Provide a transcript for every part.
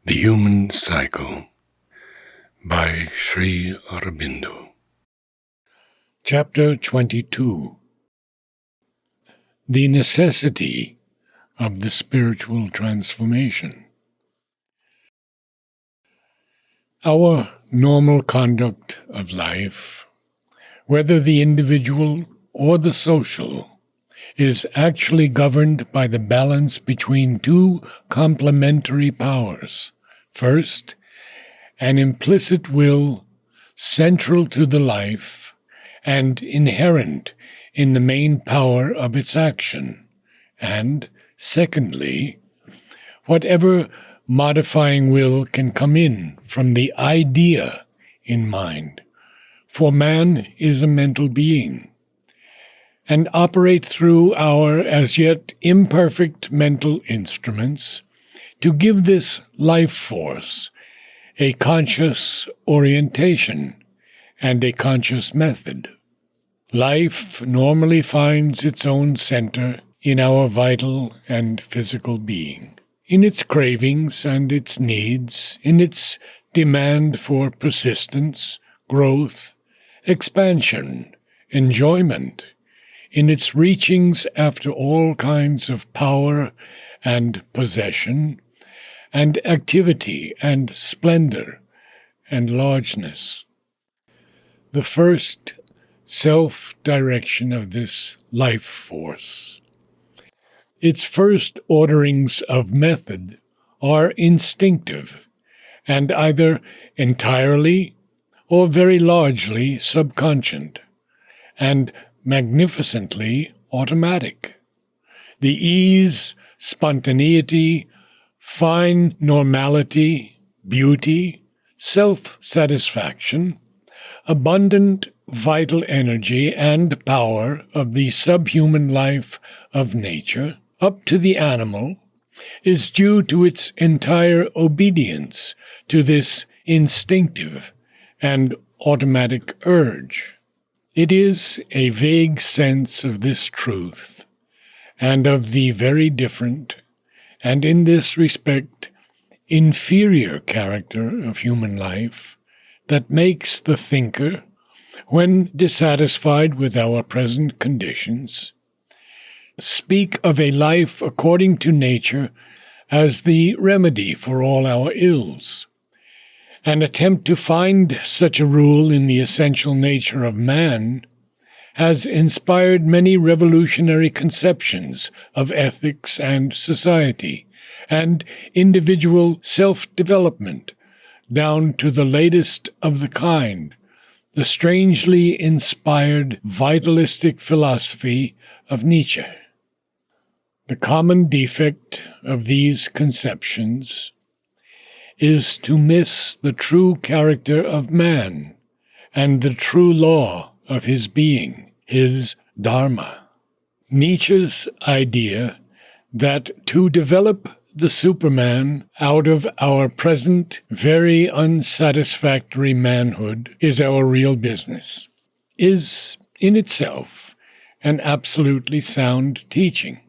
The Human Cycle by Sri Aurobindo. Chapter 22. The Necessity of the Spiritual Transformation. Our normal conduct of life, whether the individual or the social, is actually governed by the balance between two complementary powers. First, an implicit will central to the life and inherent in the main power of its action, and, secondly, whatever modifying will can come in from the idea in mind, for man is a mental being, and operate through our as yet imperfect mental instruments to give this life force a conscious orientation and a conscious method. Life normally finds its own center in our vital and physical being, in its cravings and its needs, in its demand for persistence, growth, expansion, enjoyment, in its reachings after all kinds of power and possession, and activity and splendor and largeness. The first self-direction of this life force. Its first orderings of method are instinctive and either entirely or very largely subconscious, and magnificently automatic. The ease, spontaneity, fine normality, beauty, self-satisfaction, abundant vital energy and power of the subhuman life of nature, up to the animal, is due to its entire obedience to this instinctive and automatic urge. It is a vague sense of this truth, and of the very different, and in this respect, inferior character of human life, that makes the thinker, when dissatisfied with our present conditions, speak of a life according to nature as the remedy for all our ills, and attempt to find such a rule in the essential nature of man, has inspired many revolutionary conceptions of ethics and society, and individual self-development, down to the latest of the kind, the strangely inspired vitalistic philosophy of Nietzsche. The common defect of these conceptions is to miss the true character of man and the true law of his being, his dharma. Nietzsche's idea that to develop the Superman out of our present very unsatisfactory manhood is our real business, is in itself an absolutely sound teaching.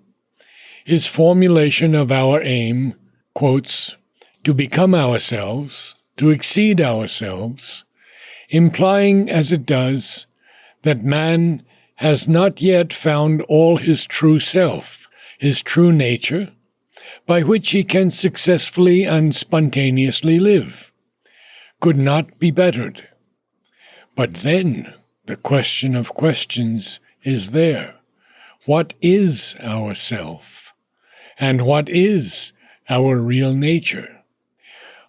His formulation of our aim, quotes, to become ourselves, to exceed ourselves, implying as it does that man has not yet found all his true self, his true nature, by which he can successfully and spontaneously live, could not be bettered. But then the question of questions is there. What is our self? And what is our real nature?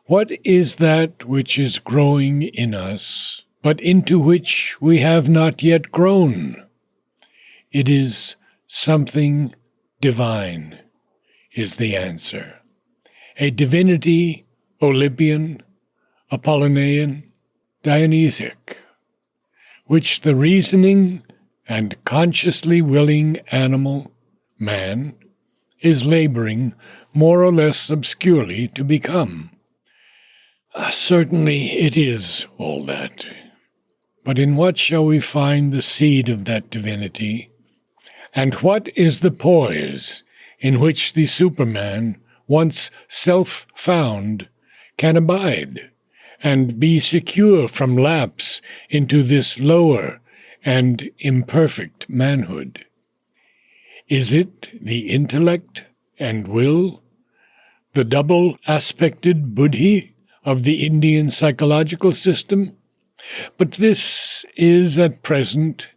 What is that which is growing in us, but into which we have not yet grown? It is something divine, is the answer. A divinity, Olympian, Apollonian, Dionysic, which the reasoning and consciously willing animal, man, is laboring more or less obscurely to become. Certainly it is all that. But in what shall we find the seed of that divinity? And what is the poise in which the Superman, once self-found, can abide and be secure from lapse into this lower and imperfect manhood? Is it the intellect and will, the double-aspected buddhi of the Indian psychological system? But this is at present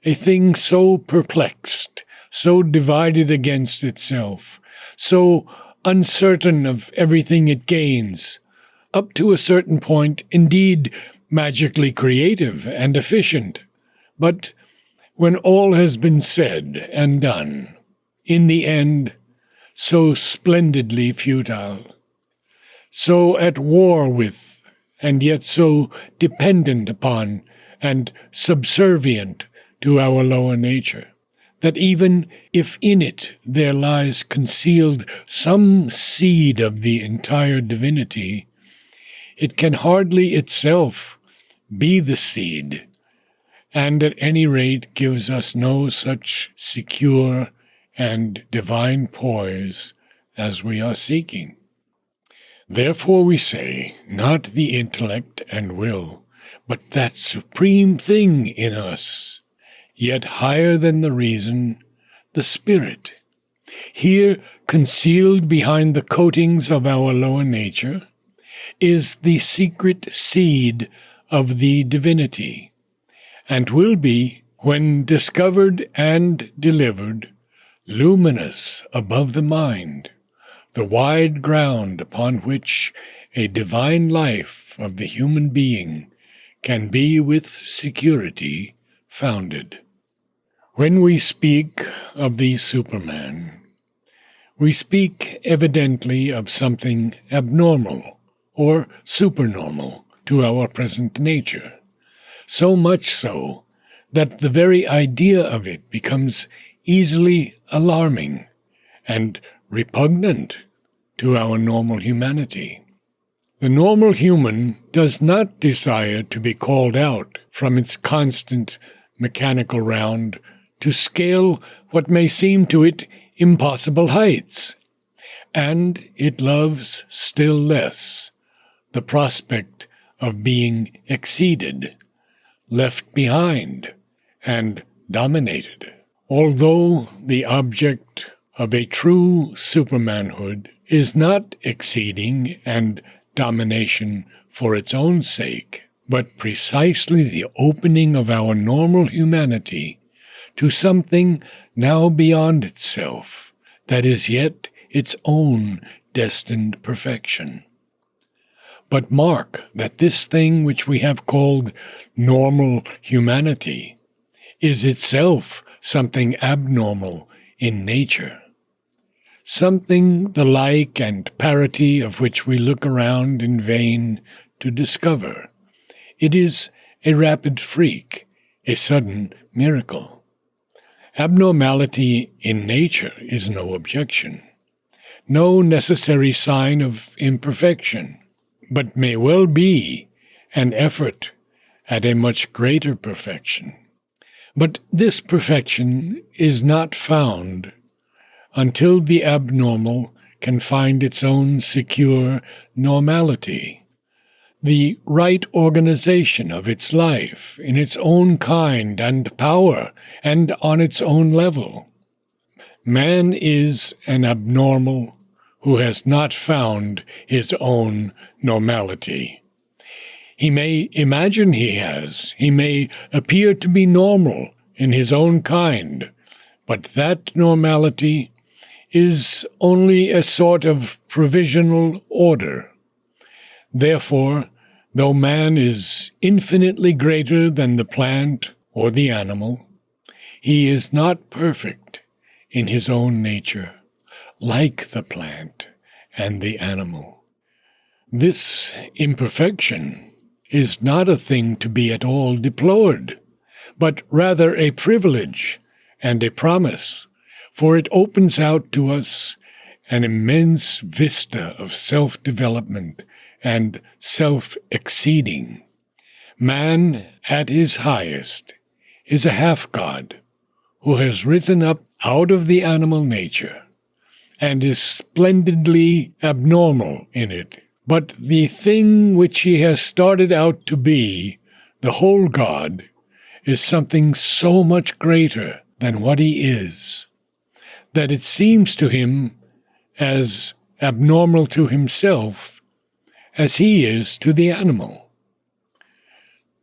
a thing so perplexed, so divided against itself, so uncertain of everything it gains, up to a certain point, indeed, magically creative and efficient, but when all has been said and done, in the end, so splendidly futile, so at war with, and yet so dependent upon and subservient to our lower nature, that even if in it there lies concealed some seed of the entire divinity, it can hardly itself be the seed, and at any rate gives us no such secure and divine poise as we are seeking. Therefore we say, not the intellect and will, but that supreme thing in us, yet higher than the reason, the spirit, here concealed behind the coatings of our lower nature, is the secret seed of the divinity, and will be, when discovered and delivered, luminous above the mind, the wide ground upon which a divine life of the human being can be with security founded. When we speak of the Superman, we speak evidently of something abnormal or supernormal to our present nature, so much so that the very idea of it becomes easily alarming and repugnant to our normal humanity. The normal human does not desire to be called out from its constant mechanical round to scale what may seem to it impossible heights, and it loves still less the prospect of being exceeded, left behind, and dominated. Although the object of a true supermanhood is not exceeding and domination for its own sake, but precisely the opening of our normal humanity to something now beyond itself, that is yet its own destined perfection. But mark that this thing which we have called normal humanity is itself something abnormal in nature, something the like and parity of which we look around in vain to discover. It is a rapid freak, a sudden miracle. Abnormality in nature is no objection, no necessary sign of imperfection, but may well be an effort at a much greater perfection. But this perfection is not found until the abnormal can find its own secure normality, the right organization of its life in its own kind and power and on its own level. Man is an abnormal who has not found his own normality. He may imagine he has, he may appear to be normal in his own kind, but that normality is only a sort of provisional order. Therefore, though man is infinitely greater than the plant or the animal, he is not perfect in his own nature, like the plant and the animal. This imperfection is not a thing to be at all deplored, but rather a privilege and a promise, for it opens out to us an immense vista of self-development and self-exceeding. Man, at his highest, is a half-god who has risen up out of the animal nature and is splendidly abnormal in it, But the thing which he has started out to be, the whole God, is something so much greater than what he is, that it seems to him as abnormal to himself as he is to the animal.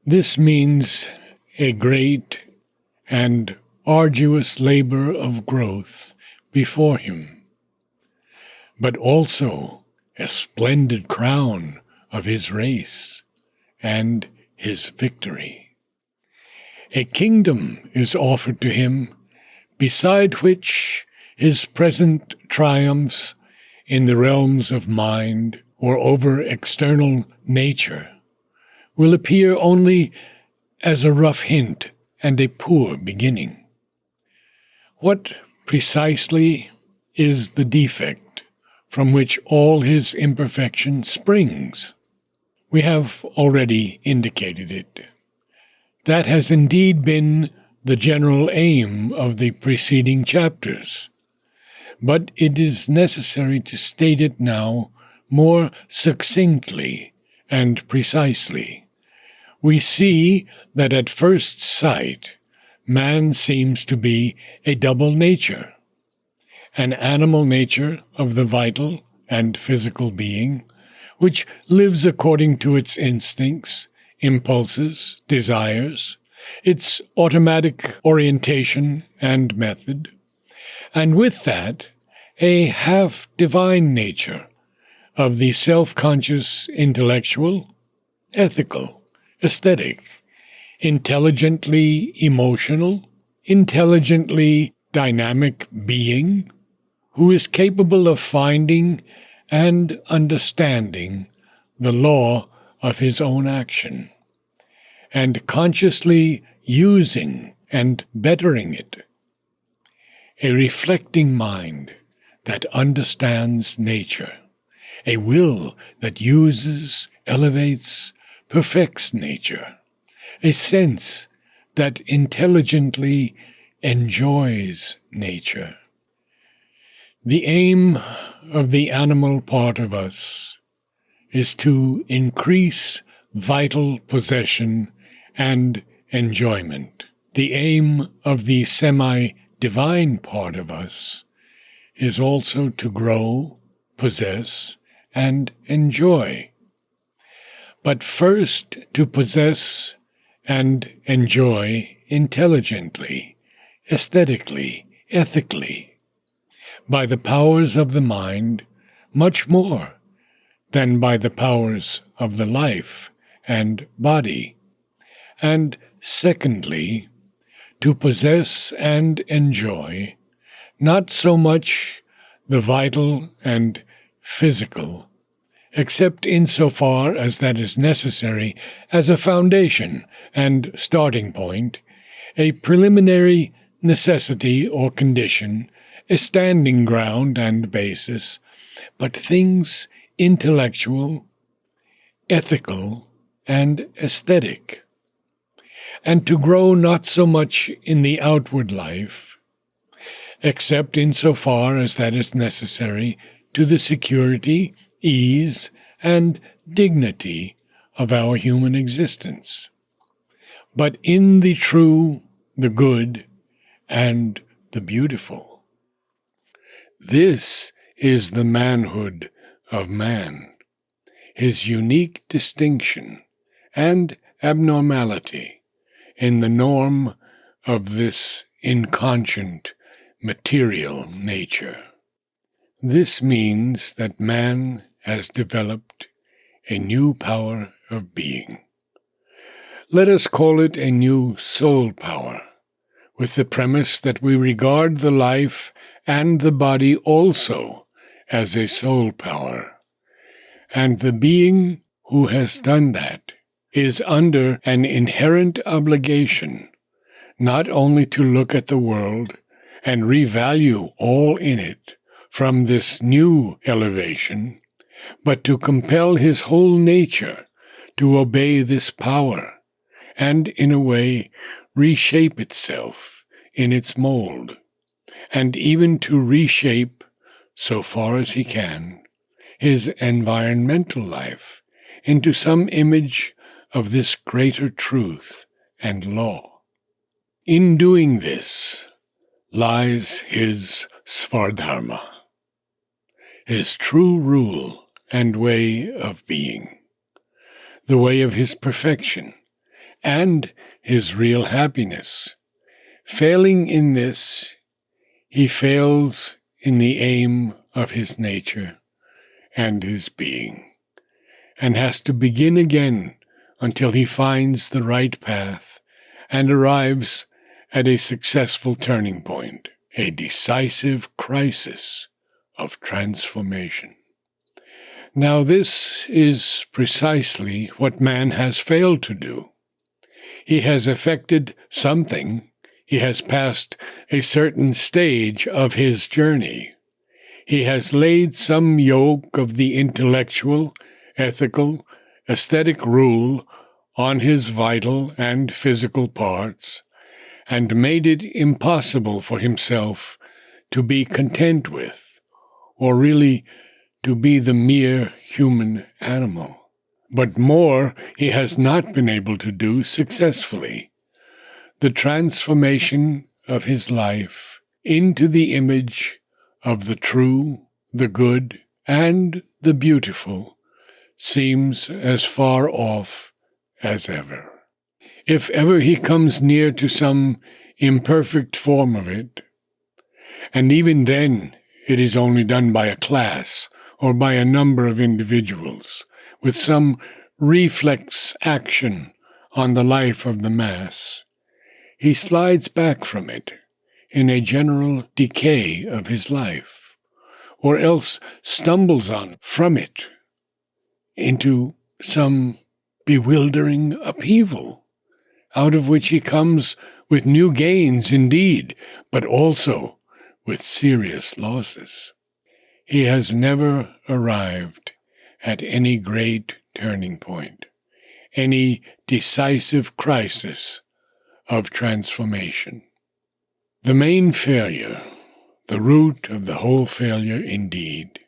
This means a great and arduous labor of growth before him, but also a splendid crown of his race and his victory. A kingdom is offered to him, beside which his present triumphs in the realms of mind or over external nature will appear only as a rough hint and a poor beginning. What precisely is the defect from which all his imperfection springs? We have already indicated it. That has indeed been the general aim of the preceding chapters, but it is necessary to state it now more succinctly and precisely. We see that at first sight man seems to be a double nature, an animal nature of the vital and physical being, which lives according to its instincts, impulses, desires, its automatic orientation and method, and with that, a half-divine nature of the self-conscious intellectual, ethical, aesthetic, intelligently emotional, intelligently dynamic being who is capable of finding and understanding the law of his own action, and consciously using and bettering it. A reflecting mind that understands nature, a will that uses, elevates, perfects nature, a sense that intelligently enjoys nature. The aim of the animal part of us is to increase vital possession and enjoyment. The aim of the semi-divine part of us is also to grow, possess, and enjoy. But first to possess and enjoy intelligently, aesthetically, ethically, by the powers of the mind, much more than by the powers of the life and body. And secondly, to possess and enjoy not so much the vital and physical, except insofar as that is necessary as a foundation and starting point, a preliminary necessity or condition, a standing ground and basis, but things intellectual, ethical, and aesthetic, and to grow not so much in the outward life, except insofar as that is necessary to the security, ease, and dignity of our human existence, but in the true, the good, and the beautiful. This is the manhood of man, his unique distinction and abnormality in the norm of this inconscient material nature. This means that man has developed a new power of being. Let us call it a new soul power, with the premise that we regard the life and the body also as a soul power. And the being who has done that is under an inherent obligation not only to look at the world and revalue all in it from this new elevation, but to compel his whole nature to obey this power and, in a way, reshape itself in its mold, and even to reshape, so far as he can, his environmental life into some image of this greater truth and law. In doing this lies his svardharma, his true rule and way of being, the way of his perfection and his real happiness. Failing in this, he fails in the aim of his nature and his being, and has to begin again until he finds the right path and arrives at a successful turning point, a decisive crisis of transformation. Now this is precisely what man has failed to do. He has effected something. He has passed a certain stage of his journey. He has laid some yoke of the intellectual, ethical, aesthetic rule on his vital and physical parts, and made it impossible for himself to be content with, or really to be the mere human animal. But more he has not been able to do successfully. The transformation of his life into the image of the true, the good, and the beautiful seems as far off as ever. If ever he comes near to some imperfect form of it, and even then it is only done by a class or by a number of individuals, with some reflex action on the life of the mass, he slides back from it in a general decay of his life, or else stumbles on from it into some bewildering upheaval, out of which he comes with new gains indeed, but also with serious losses. He has never arrived at any great turning point, any decisive crisis of transformation. The main failure, the root of the whole failure indeed,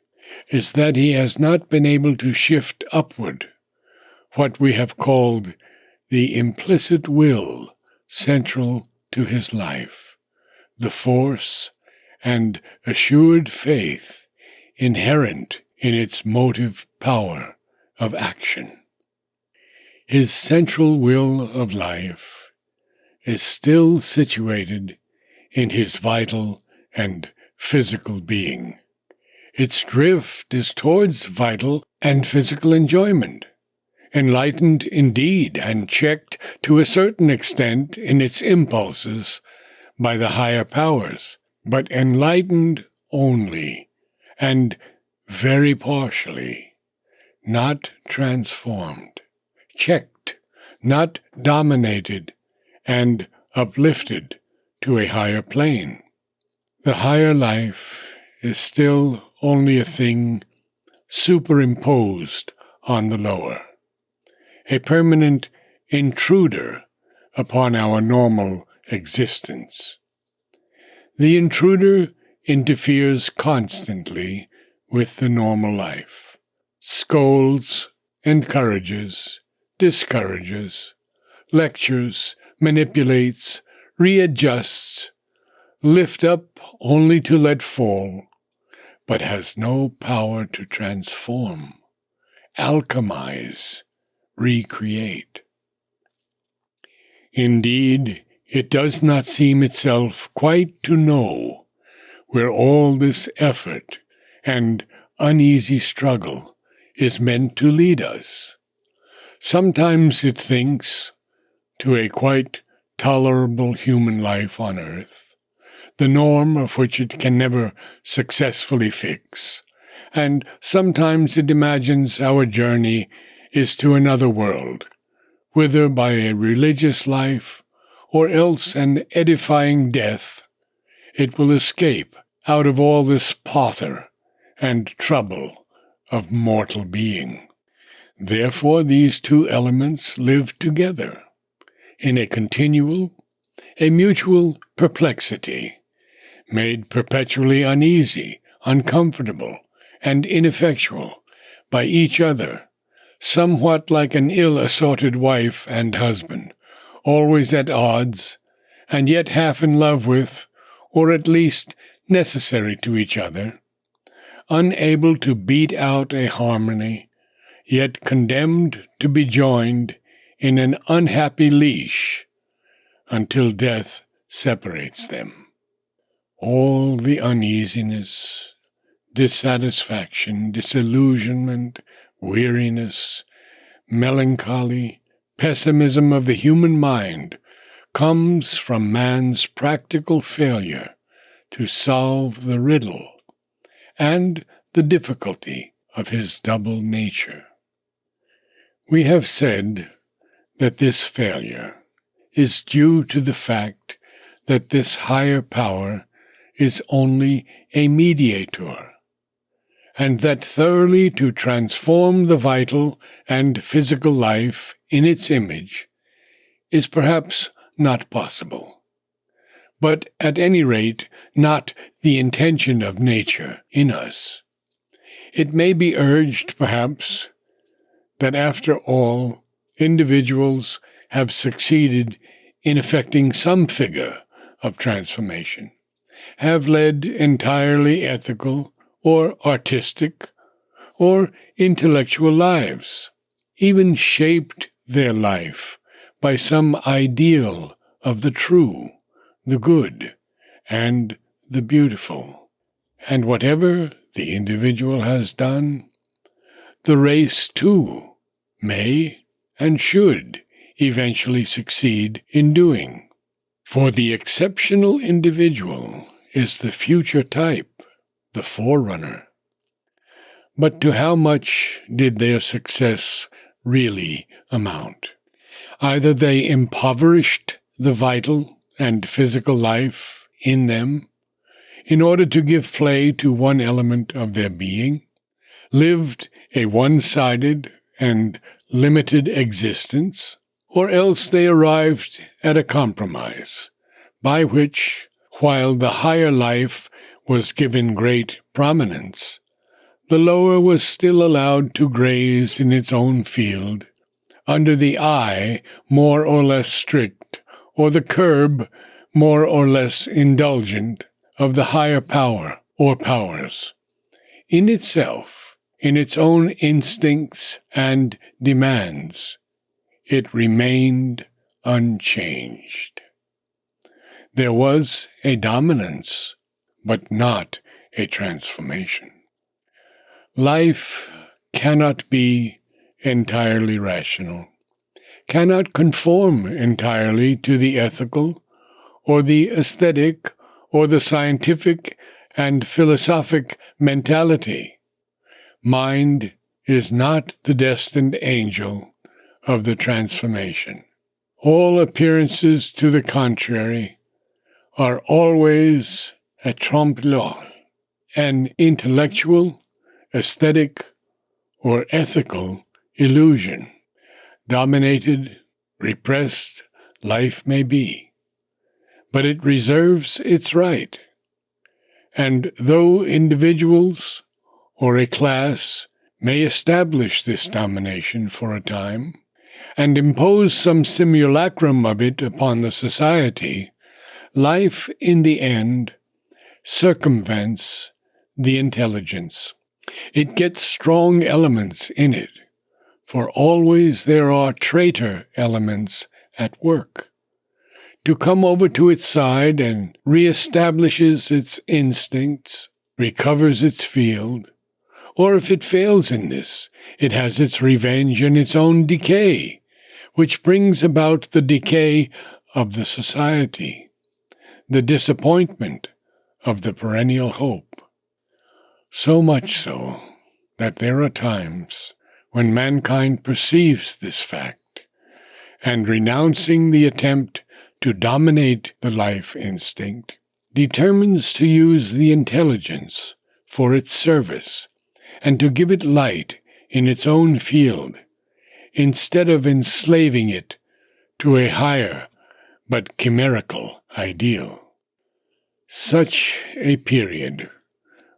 is that he has not been able to shift upward what we have called the implicit will central to his life, the force and assured faith inherent in its motive power of action. His central will of life is still situated in his vital and physical being. Its drift is towards vital and physical enjoyment, enlightened indeed and checked to a certain extent in its impulses by the higher powers, but enlightened only, and very partially, not transformed, checked, not dominated, and uplifted to a higher plane. The higher life is still only a thing superimposed on the lower, a permanent intruder upon our normal existence. The intruder interferes constantly with the normal life, scolds, encourages, discourages, lectures, manipulates, readjusts, lift up only to let fall, but has no power to transform, alchemize, recreate. Indeed, it does not seem itself quite to know where all this effort and uneasy struggle is meant to lead us. Sometimes it thinks to a quite tolerable human life on earth, the norm of which it can never successfully fix, and sometimes it imagines our journey is to another world, whither by a religious life, or else an edifying death, it will escape out of all this pother and trouble of mortal being. Therefore these two elements live together in a continual, a mutual perplexity, made perpetually uneasy, uncomfortable, and ineffectual by each other, somewhat like an ill-assorted wife and husband, always at odds, and yet half in love with, or at least necessary to each other, unable to beat out a harmony, yet condemned to be joined in an unhappy leash until death separates them. All the uneasiness, dissatisfaction, disillusionment, weariness, melancholy, pessimism of the human mind comes from man's practical failure to solve the riddle and the difficulty of his double nature. We have said that this failure is due to the fact that this higher power is only a mediator, and that thoroughly to transform the vital and physical life in its image is perhaps not possible, but at any rate not the intention of nature in us. It may be urged, perhaps, that after all, individuals have succeeded in effecting some figure of transformation, have led entirely ethical or artistic or intellectual lives, even shaped their life by some ideal of the true, the good, and the beautiful. And whatever the individual has done, the race, too, may and should eventually succeed in doing. For the exceptional individual is the future type, the forerunner. But to how much did their success really amount? Either they impoverished the vital and physical life in them in order to give play to one element of their being, lived a one-sided and limited existence, or else they arrived at a compromise, by which, while the higher life was given great prominence, the lower was still allowed to graze in its own field, under the eye more or less strict, or the curb more or less indulgent, of the higher power or powers. In itself, in its own instincts and demands, it remained unchanged. There was a dominance, but not a transformation. Life cannot be entirely rational, cannot conform entirely to the ethical, or the aesthetic, or the scientific and philosophic mentality. Mind is not the destined angel of the transformation. All appearances to the contrary are always a trompe-l'oeil, an intellectual, aesthetic, or ethical illusion. Dominated, repressed life may be, but it reserves its right. And though individuals or a class may establish this domination for a time, and impose some simulacrum of it upon the society, life in the end circumvents the intelligence. It gets strong elements in it, for always there are traitor elements at work, to come over to its side and reestablishes its instincts, recovers its field, or if it fails in this, it has its revenge in its own decay, which brings about the decay of the society, the disappointment of the perennial hope. So much so that there are times when mankind perceives this fact, and renouncing the attempt to dominate the life instinct, determines to use the intelligence for its service, and to give it light in its own field, instead of enslaving it to a higher but chimerical ideal. Such a period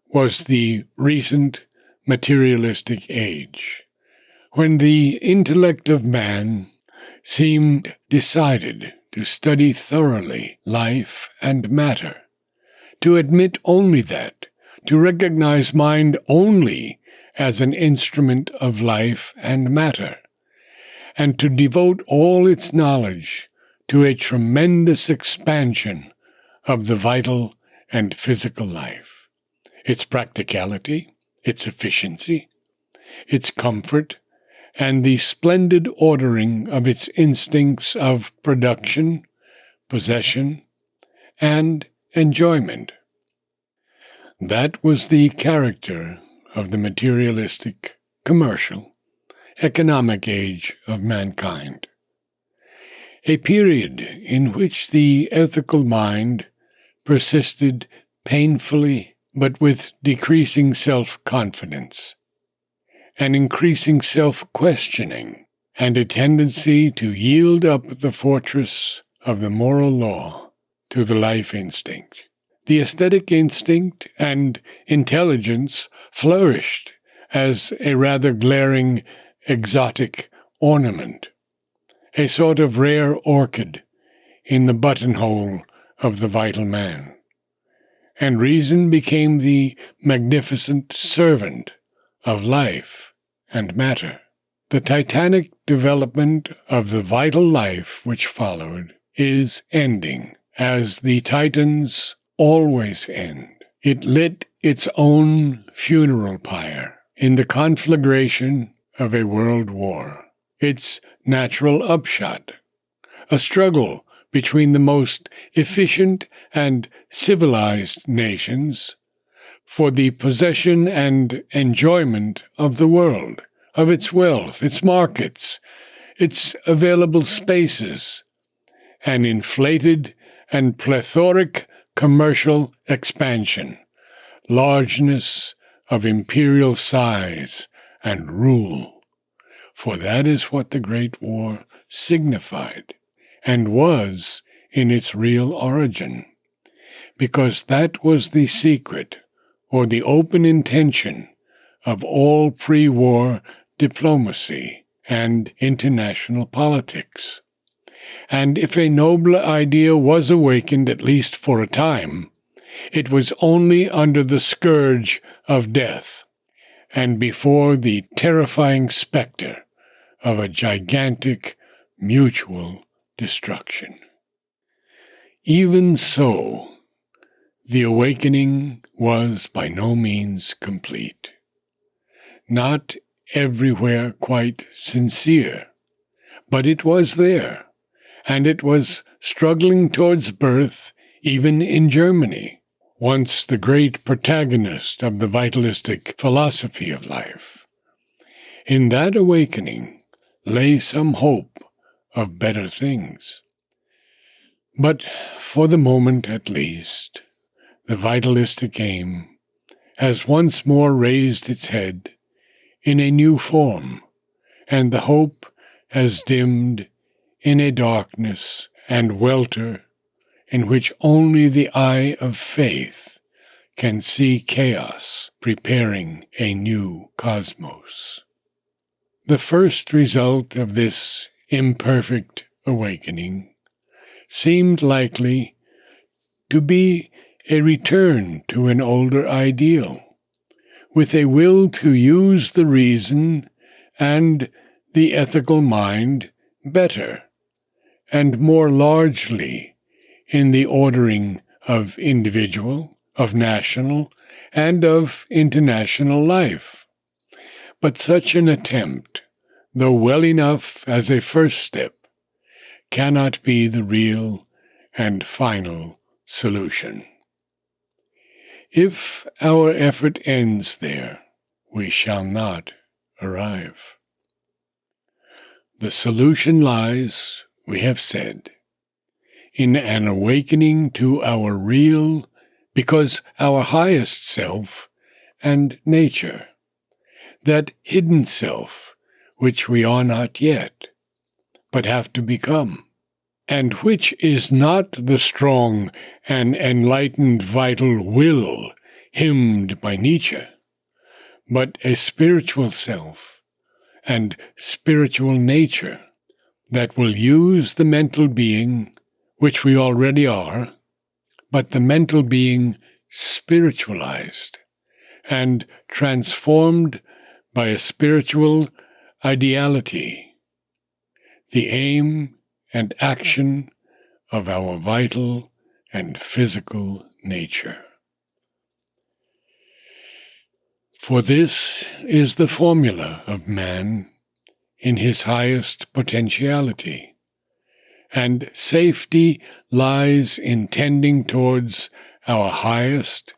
was the recent materialistic age, when the intellect of man seemed decided to study thoroughly life and matter, to admit only that, to recognize mind only as an instrument of life and matter, and to devote all its knowledge to a tremendous expansion of the vital and physical life, its practicality, its efficiency, its comfort, and the splendid ordering of its instincts of production, possession, and enjoyment. That was the character of the materialistic, commercial, economic age of mankind, a period in which the ethical mind persisted painfully but with decreasing self-confidence, an increasing self-questioning, and a tendency to yield up the fortress of the moral law to the life instinct. The aesthetic instinct and intelligence flourished as a rather glaring exotic ornament, a sort of rare orchid in the buttonhole of the vital man, and reason became the magnificent servant of life and matter. The titanic development of the vital life which followed is ending, as the Titans always end. It lit its own funeral pyre in the conflagration of a world war, its natural upshot, a struggle between the most efficient and civilized nations for the possession and enjoyment of the world, of its wealth, its markets, its available spaces, an inflated and plethoric commercial expansion, largeness of imperial size and rule, for that is what the Great War signified and was in its real origin, because that was the secret or the open intention of all pre-war diplomacy and international politics. And if a nobler idea was awakened, at least for a time, it was only under the scourge of death, and before the terrifying specter of a gigantic mutual destruction. Even so, the awakening was by no means complete. Not everywhere quite sincere, but it was there, and it was struggling towards birth even in Germany, once the great protagonist of the vitalistic philosophy of life. In that awakening lay some hope of better things. But for the moment at least, the vitalistic aim has once more raised its head in a new form, and the hope has dimmed in a darkness and welter in which only the eye of faith can see chaos preparing a new cosmos. The first result of this imperfect awakening seemed likely to be a return to an older ideal, with a will to use the reason and the ethical mind better and more largely in the ordering of individual, of national, and of international life. But such an attempt, though well enough as a first step, cannot be the real and final solution. If our effort ends there, we shall not arrive. The solution lies, we have said, in an awakening to our real, because our highest self and nature, that hidden self which we are not yet, but have to become, and which is not the strong and enlightened vital will hymned by Nietzsche, but a spiritual self and spiritual nature that will use the mental being, which we already are, but the mental being spiritualized and transformed by a spiritual ideality, the aim and action of our vital and physical nature. For this is the formula of man in his highest potentiality, and safety lies in tending towards our highest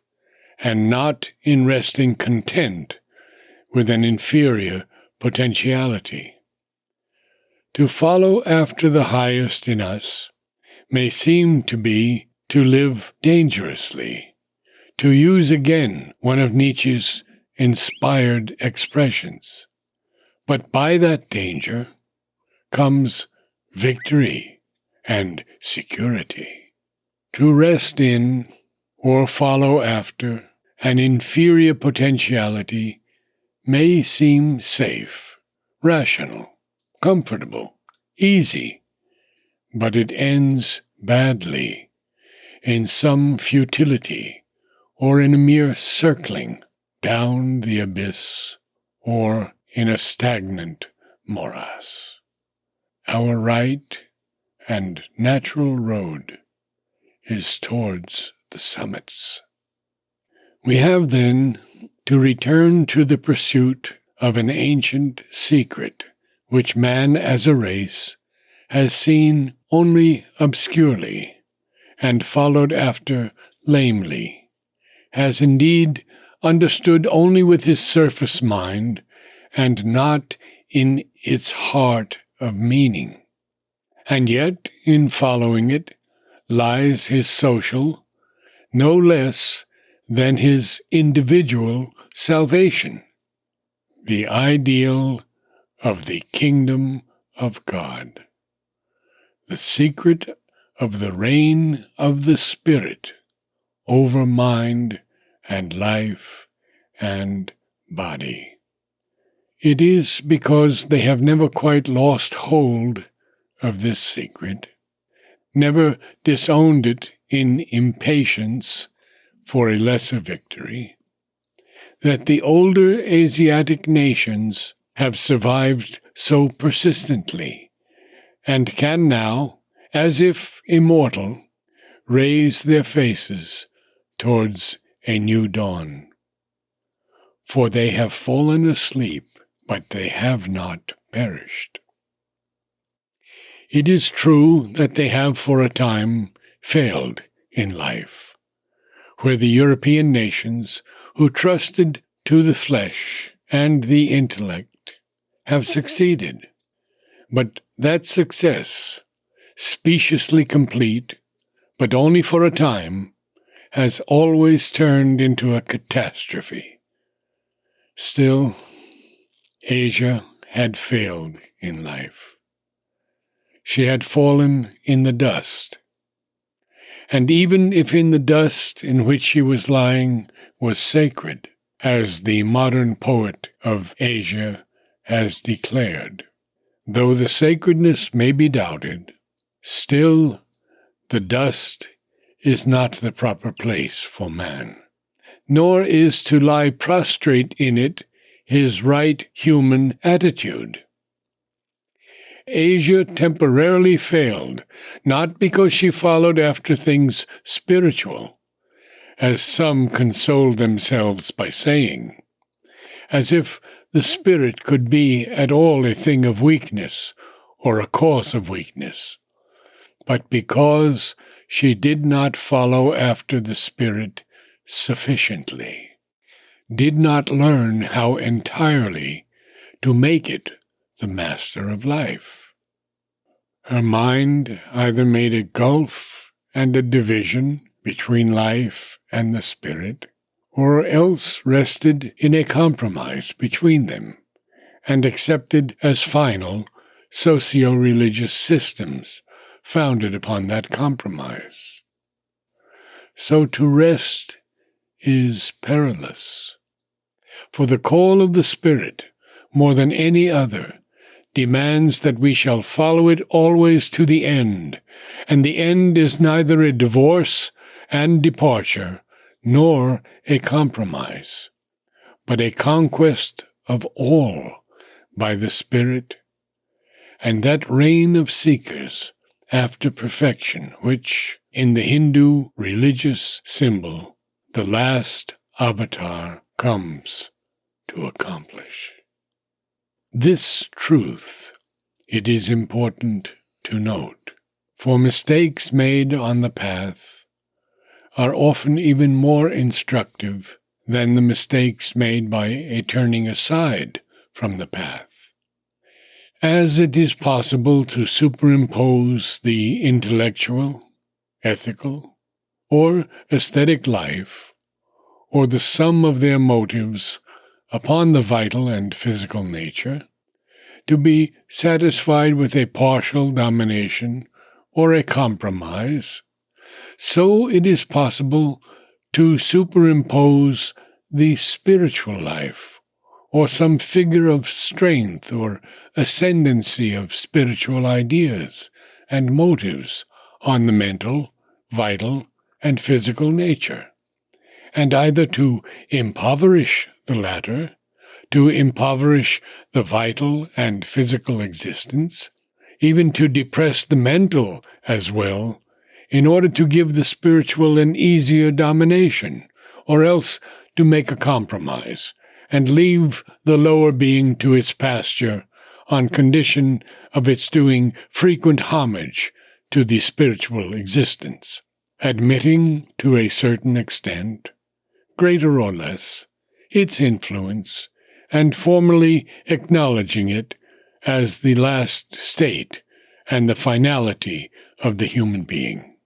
and not in resting content with an inferior potentiality. To follow after the highest in us may seem to be to live dangerously, to use again one of Nietzsche's inspired expressions. But by that danger comes victory and security. To rest in or follow after an inferior potentiality may seem safe, rational, comfortable, easy, but it ends badly in some futility or in a mere circling down the abyss or in a stagnant morass. Our right and natural road is towards the summits. We have then to return to the pursuit of an ancient secret which man as a race has seen only obscurely and followed after lamely, has indeed understood only with his surface mind and not in its heart of meaning. And yet, in following it, lies his social, no less than his individual salvation, the ideal of the kingdom of God, the secret of the reign of the Spirit over mind and life and body. It is because they have never quite lost hold of this secret, never disowned it in impatience for a lesser victory, that the older Asiatic nations have survived so persistently, and can now, as if immortal, raise their faces towards a new dawn. For they have fallen asleep, but they have not perished. It is true that they have for a time failed in life, where the European nations, who trusted to the flesh and the intellect, have succeeded. But that success, speciously complete, but only for a time, has always turned into a catastrophe. Still, Asia had failed in life. She had fallen in the dust. And even if in the dust in which she was lying was sacred, as the modern poet of Asia has declared, though the sacredness may be doubted, still the dust is not the proper place for man, nor is to lie prostrate in it his right human attitude. Asia temporarily failed, not because she followed after things spiritual, as some consoled themselves by saying, as if the spirit could be at all a thing of weakness or a cause of weakness, but because she did not follow after the Spirit sufficiently, did not learn how entirely to make it the master of life. Her mind either made a gulf and a division between life and the Spirit, or else rested in a compromise between them, and accepted as final socio-religious systems founded upon that compromise. So to rest is perilous. For the call of the Spirit, more than any other, demands that we shall follow it always to the end, and the end is neither a divorce and departure, nor a compromise, but a conquest of all by the Spirit, and that reign of seekers after perfection, which, in the Hindu religious symbol, the last avatar comes to accomplish. This truth, it is important to note, for mistakes made on the path are often even more instructive than the mistakes made by a turning aside from the path. As it is possible to superimpose the intellectual, ethical, or aesthetic life, or the sum of their motives, upon the vital and physical nature, to be satisfied with a partial domination or a compromise, so it is possible to superimpose the spiritual life, or some figure of strength or ascendancy of spiritual ideas and motives on the mental, vital, and physical nature, and either to impoverish the latter, to impoverish the vital and physical existence, even to depress the mental as well, in order to give the spiritual an easier domination, or else to make a compromise, and leave the lower being to its pasture on condition of its doing frequent homage to the spiritual existence, admitting to a certain extent, greater or less, its influence, and formally acknowledging it as the last state and the finality of the human being.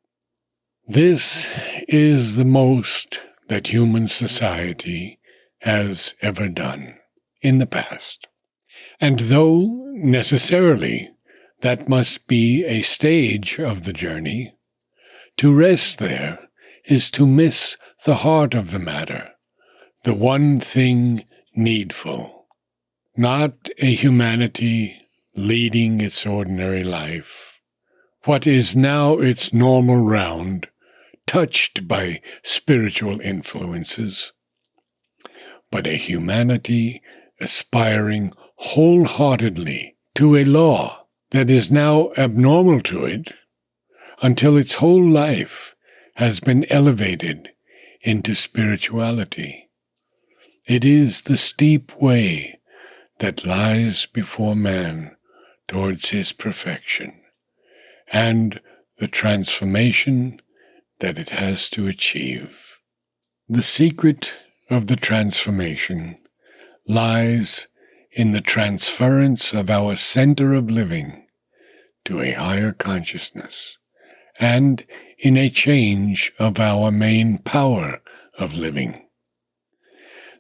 This is the most that human society has ever done in the past. And though necessarily that must be a stage of the journey, to rest there is to miss the heart of the matter, the one thing needful, not a humanity leading its ordinary life, what is now its normal round, touched by spiritual influences, but a humanity aspiring wholeheartedly to a law that is now abnormal to it, until its whole life has been elevated into spirituality. It is the steep way that lies before man towards his perfection, and the transformation that it has to achieve. The secret of the transformation lies in the transference of our center of living to a higher consciousness, and in a change of our main power of living.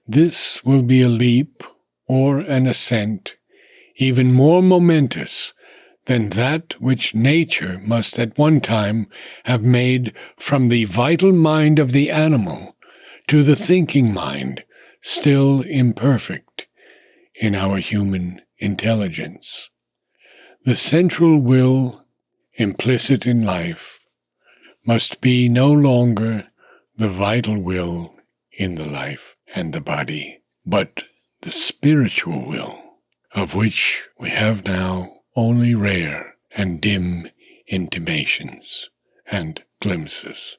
This will be a leap or an ascent even more momentous than that which nature must at one time have made from the vital mind of the animal to the thinking mind, still imperfect, in our human intelligence. The central will, implicit in life, must be no longer the vital will in the life and the body, but the spiritual will, of which we have now only rare and dim intimations and glimpses.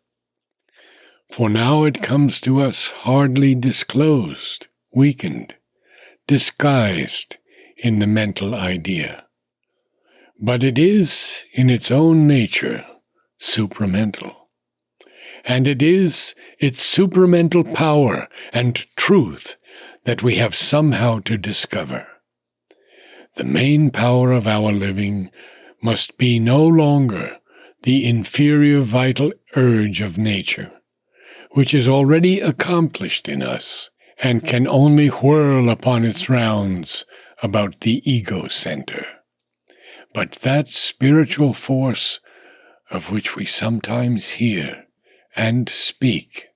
For now it comes to us hardly disclosed, weakened, disguised in the mental idea. But it is, in its own nature, supramental. And it is its supramental power and truth that we have somehow to discover. The main power of our living must be no longer the inferior vital urge of nature, which is already accomplished in us and can only whirl upon its rounds about the ego center, but that spiritual force of which we sometimes hear and speak,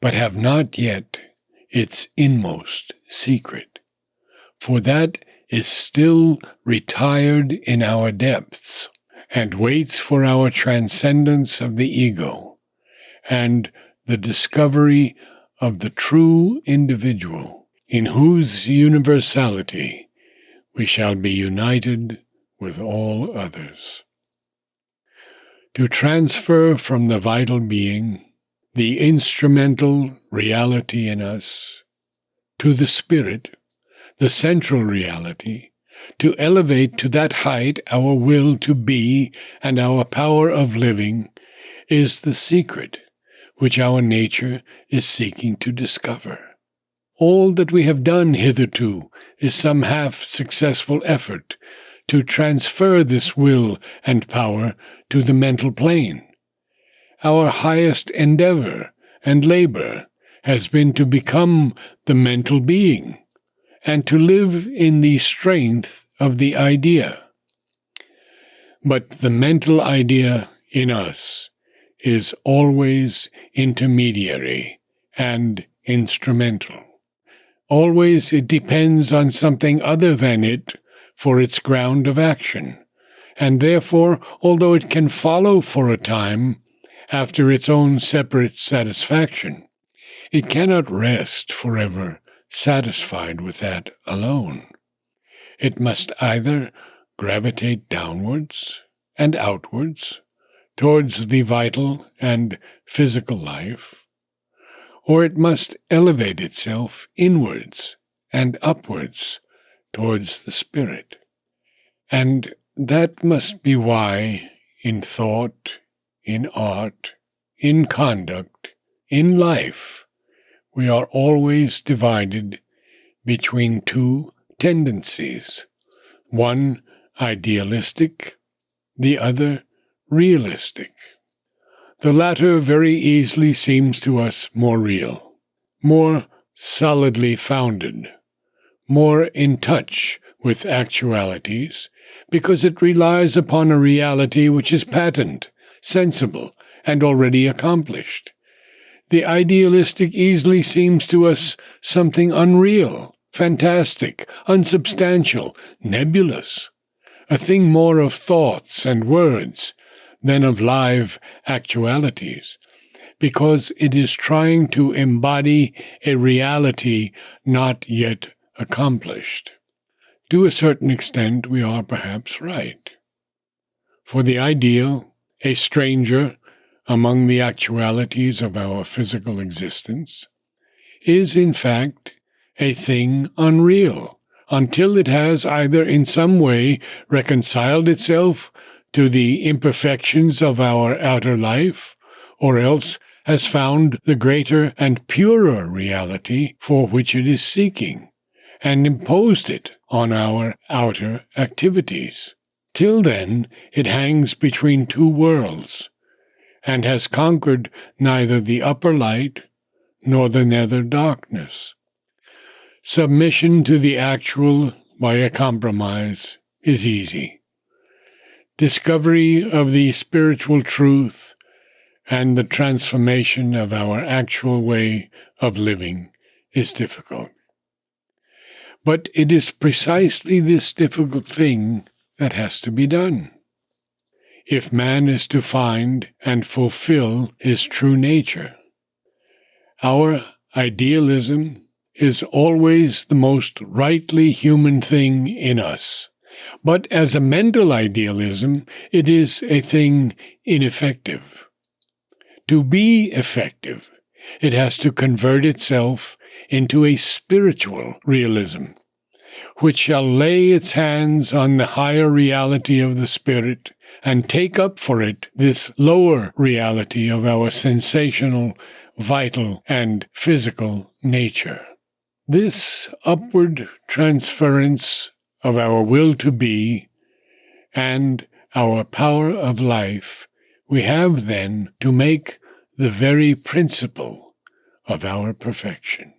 but have not yet its inmost secret, for that is still retired in our depths, and waits for our transcendence of the ego, and the discovery of the true individual, in whose universality we shall be united with all others. To transfer from the vital being, the instrumental reality in us, to the spirit, the central reality, to elevate to that height our will to be and our power of living, is the secret which our nature is seeking to discover. All that we have done hitherto is some half-successful effort to transfer this will and power to the mental plane. Our highest endeavor and labor has been to become the mental being, and to live in the strength of the idea. But the mental idea in us is always intermediary and instrumental. Always it depends on something other than it for its ground of action, and therefore, although it can follow for a time after its own separate satisfaction, it cannot rest forever satisfied with that alone. It must either gravitate downwards and outwards towards the vital and physical life, or it must elevate itself inwards and upwards towards the spirit. And that must be why, in thought, in art, in conduct, in life, we are always divided between two tendencies, one idealistic, the other realistic. The latter very easily seems to us more real, more solidly founded, more in touch with actualities, because it relies upon a reality which is patent, sensible, and already accomplished. The idealistic easily seems to us something unreal, fantastic, unsubstantial, nebulous, a thing more of thoughts and words than of live actualities, because it is trying to embody a reality not yet accomplished. To a certain extent, we are perhaps right. For the ideal, a stranger among the actualities of our physical existence, is in fact a thing unreal, until it has either in some way reconciled itself to the imperfections of our outer life, or else has found the greater and purer reality for which it is seeking, and imposed it on our outer activities. Till then, it hangs between two worlds, and has conquered neither the upper light nor the nether darkness. Submission to the actual by a compromise is easy. Discovery of the spiritual truth and the transformation of our actual way of living is difficult. But it is precisely this difficult thing that has to be done, if man is to find and fulfill his true nature. Our idealism is always the most rightly human thing in us, but as a mental idealism, it is a thing ineffective. To be effective, it has to convert itself into a spiritual realism, which shall lay its hands on the higher reality of the spirit and take up for it this lower reality of our sensational, vital, and physical nature. This upward transference of our will to be and our power of life we have then to make the very principle of our perfection.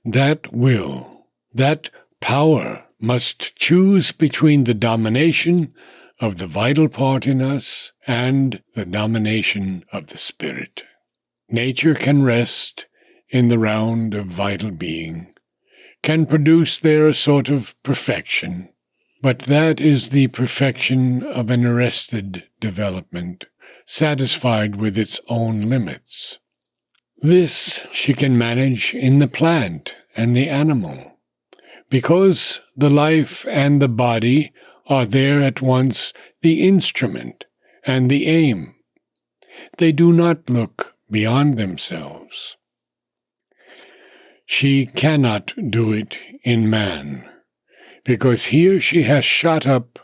That will, that power must choose between the domination of the vital part in us and the domination of the spirit. Nature can rest in the round of vital being, can produce there a sort of perfection, but that is the perfection of an arrested development, satisfied with its own limits. This she can manage in the plant and the animal, because the life and the body are there at once the instrument and the aim. They do not look beyond themselves. She cannot do it in man, because here she has shot up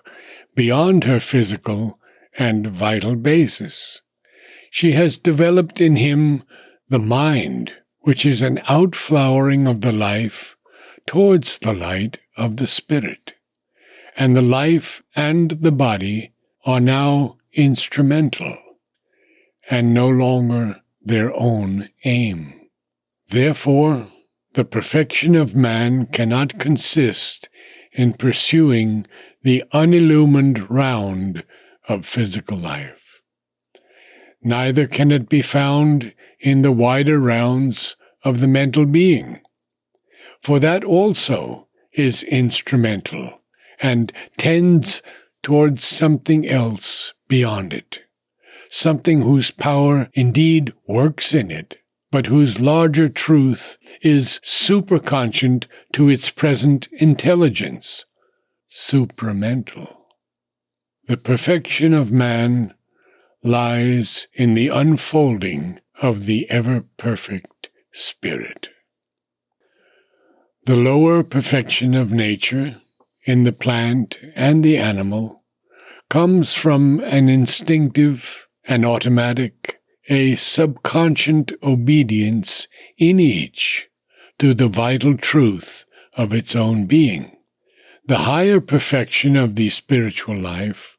beyond her physical and vital basis. She has developed in him the mind, which is an outflowering of the life towards the light of the spirit, and the life and the body are now instrumental, and no longer their own aim. Therefore, the perfection of man cannot consist in pursuing the unillumined round of physical life. Neither can it be found in the wider rounds of the mental being, for that also is instrumental and tends towards something else beyond it, something whose power indeed works in it, but whose larger truth is superconscient to its present intelligence, supramental. The perfection of man lies in the unfolding of the ever-perfect Spirit. The lower perfection of nature, in the plant and the animal, comes from an instinctive, an automatic, a subconscient obedience in each to the vital truth of its own being. The higher perfection of the spiritual life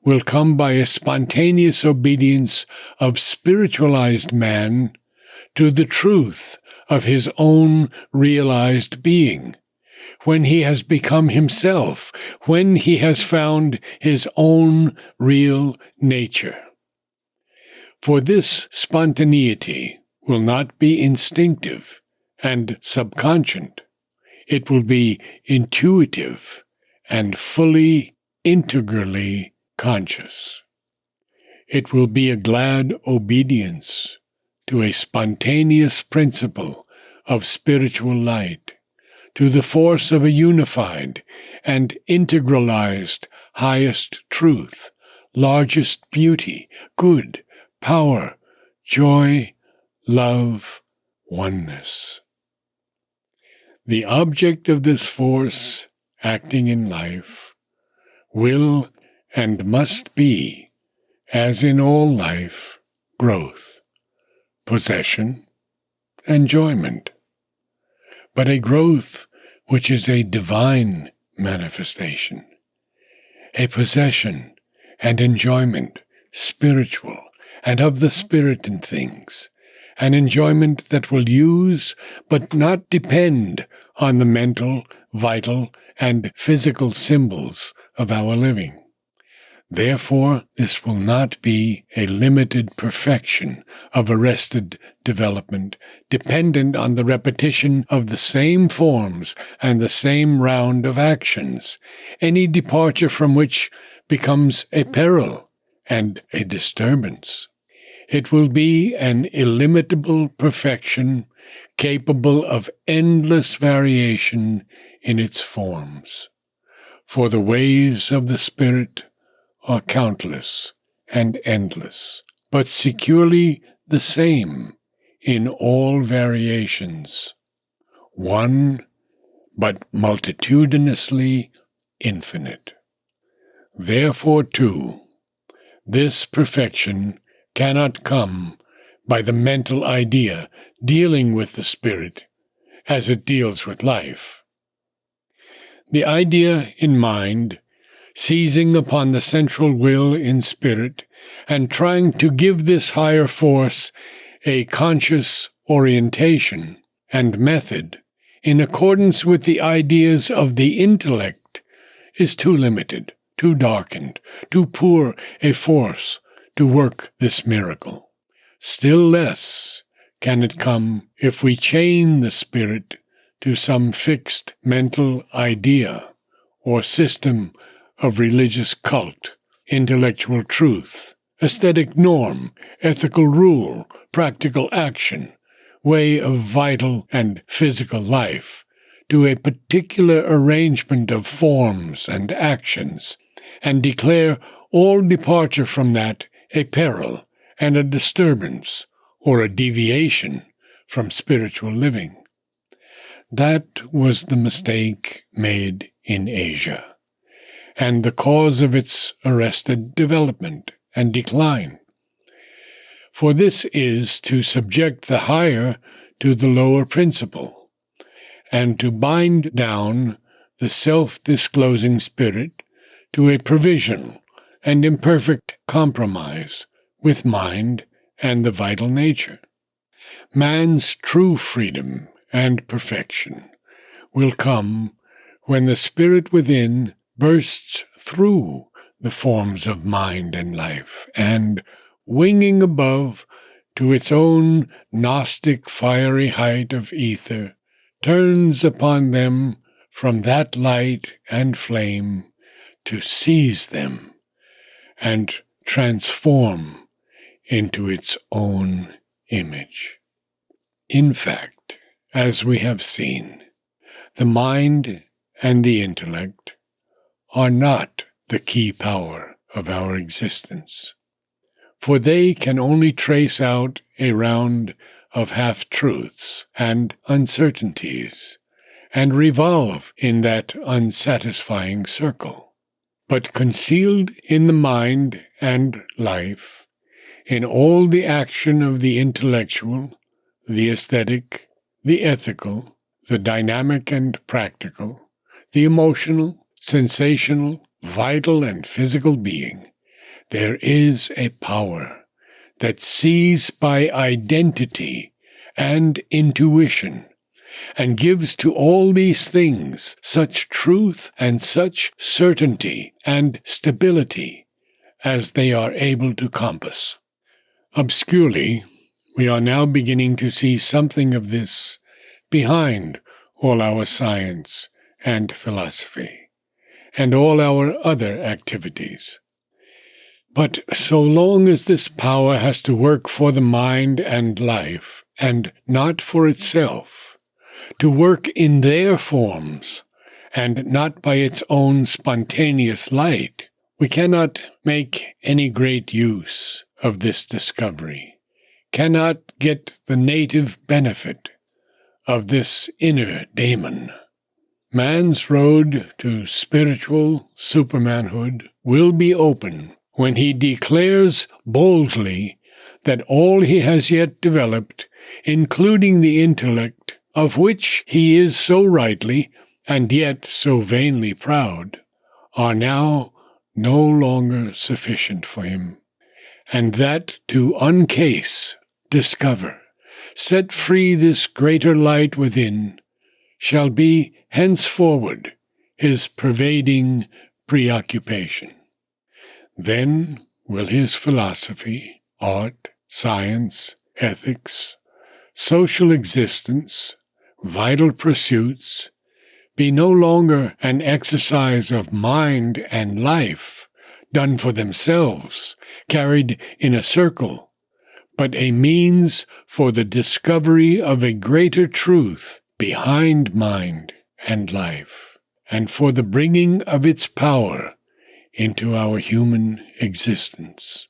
will come by a spontaneous obedience of spiritualized man to the truth of his own realized being, when he has become himself, when he has found his own real nature. For this spontaneity will not be instinctive and subconscient. It will be intuitive and fully, integrally conscious. It will be a glad obedience to a spontaneous principle of spiritual light, to the force of a unified and integralized highest truth, largest beauty, good, power, joy, love, oneness. The object of this force acting in life will and must be, as in all life, growth, possession, enjoyment, but a growth which is a divine manifestation, a possession and enjoyment spiritual and of the Spirit in things, an enjoyment that will use but not depend on the mental, vital, and physical symbols of our living. Therefore, this will not be a limited perfection of arrested development, dependent on the repetition of the same forms and the same round of actions, any departure from which becomes a peril and a disturbance. It will be an illimitable perfection, capable of endless variation in its forms. For the ways of the Spirit are countless and endless, but securely the same in all variations, one, but multitudinously infinite. Therefore, too, this perfection cannot come by the mental idea dealing with the Spirit as it deals with life. The idea in mind, seizing upon the central will in spirit, and trying to give this higher force a conscious orientation and method in accordance with the ideas of the intellect, is too limited, too darkened, too poor a force to work this miracle. Still less can it come if we chain the Spirit to some fixed mental idea or system of religious cult, intellectual truth, aesthetic norm, ethical rule, practical action, way of vital and physical life, to a particular arrangement of forms and actions, and declare all departure from that a peril and a disturbance or a deviation from spiritual living. That was the mistake made in Asia, and the cause of its arrested development and decline. For this is to subject the higher to the lower principle, and to bind down the self-disclosing spirit to a provisional and imperfect compromise with mind and the vital nature. Man's true freedom and perfection will come when the spirit within bursts through the forms of mind and life, and, winging above to its own Gnostic fiery height of ether, turns upon them from that light and flame to seize them and transform into its own image. In fact, as we have seen, the mind and the intellect are not the key power of our existence, for they can only trace out a round of half-truths and uncertainties, and revolve in that unsatisfying circle. But concealed in the mind and life, in all the action of the intellectual, the aesthetic, the ethical, the dynamic and practical, the emotional, sensational, vital and physical being, there is a power that sees by identity and intuition, and gives to all these things such truth and such certainty and stability as they are able to compass. Obscurely, we are now beginning to see something of this behind all our science and philosophy, and all our other activities. But so long as this power has to work for the mind and life, and not for itself, to work in their forms, and not by its own spontaneous light, we cannot make any great use of this discovery, cannot get the native benefit of this inner daemon. Man's road to spiritual supermanhood will be open when he declares boldly that all he has yet developed, including the intellect, of which he is so rightly and yet so vainly proud, are now no longer sufficient for him, and that to uncase, discover, set free this greater light within, shall be henceforward his pervading preoccupation. Then will his philosophy, art, science, ethics, social existence, vital pursuits, be no longer an exercise of mind and life, done for themselves, carried in a circle, but a means for the discovery of a greater truth behind mind and life, and for the bringing of its power into our human existence.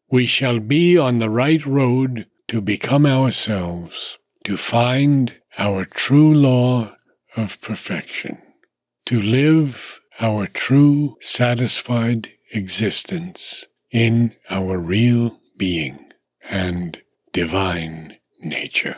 We shall be on the right road to become ourselves, to find our true law of perfection, to live our true satisfied existence in our real being and divine nature.